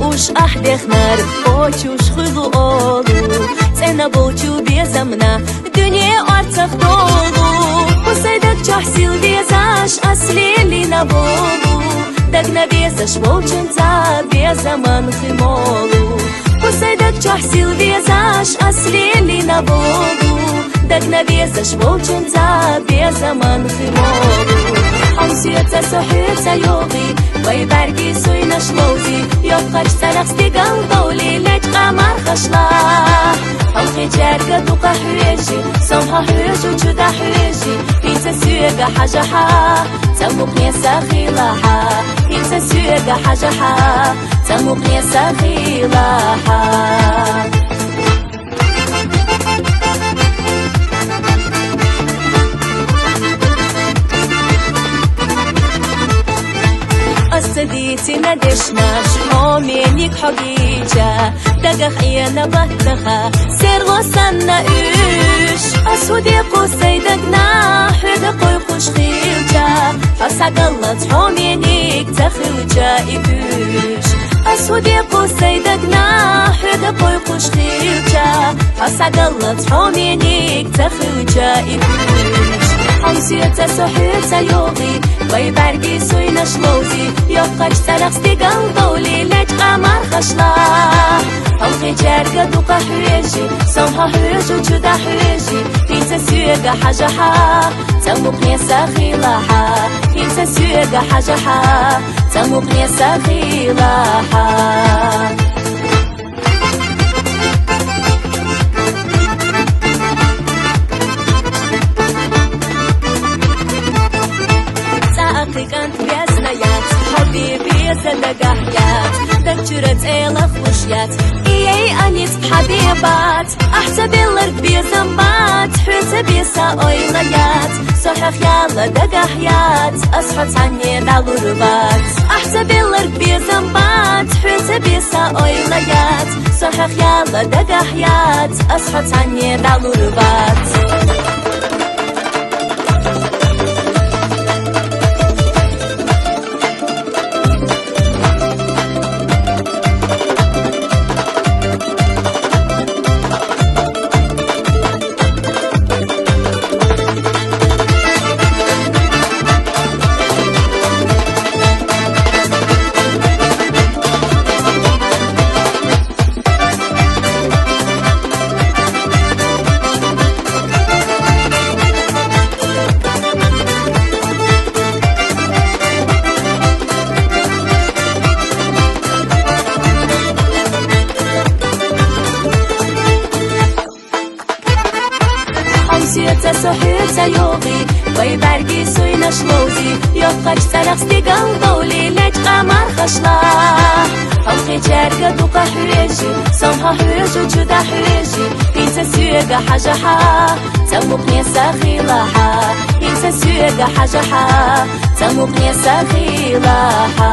Уж ахдех нар очуш хылу олу цена болчу безамна дүние арцах долу посайдак чахсил везаш аслели на болу дагна везаш волченца безаман химолу посайдак чахсил везаш аслели на болу дагна везаш волченца безаман химолу حمسيتا صحيتا يوغي ويبرقي سوينا شلوزي يوقش سرقستي قلبولي لك قمر خشلا حمقي جارقة دوقا حويجي سمها حويجو جدا حويجي إنسا سيوغا حاجة حا تموقني ساخيلاحا إنسا سيوغا حاجة حا تموقني ساخيلاحا أصديتي ندشناش حومينيك حقيجة دقخ إيانا بطخة سير غصنا إيش أسودي قوسي دقنا حدقو يقوش خيلجة حسا قلت حومينيك تخيلجة إيش أسودي قوسي دقنا حدقو يقوش خيلجة حسا قلت حومينيك تخيلجة إيش حمسيتا صحيتا يوغي ويبرقي سوينا شلوزي يوقش سرقستي قلبولي لك قمر خشلا حلقي جارقة دوقا حويجي سمها حويجو جدا حويجي إنسا سيوغا حاجة حا تموقني ساخيلاحا إنسا سيوغا حاجة حا تموقني ساخيلاحا كانت بيزنيات حبيبي صدق حيات تكترت إلى خشيات إيي أنيت بحبيبات أحسب اللرق بيزنبات حوت بيسا أويليات صحيح يالا دق حيات أصحت عني دالوربات أحسب اللرق بيزنبات حوت بيسا أويليات صحيح يالا دق حيات أصحت عني دالوربات حمسيتا صحيتا يوغي ويبرقي سوينا شلوزي يوقش سرقستي قلبولي لك قمر خشلا حلقي جارقة دوقا حويجي سمها حويجو جدا حويجي إنسا سيوغا حاجة حا تموقني ساخيلاحا إنسا سيوغا حاجة حا تموقني ساخيلاحا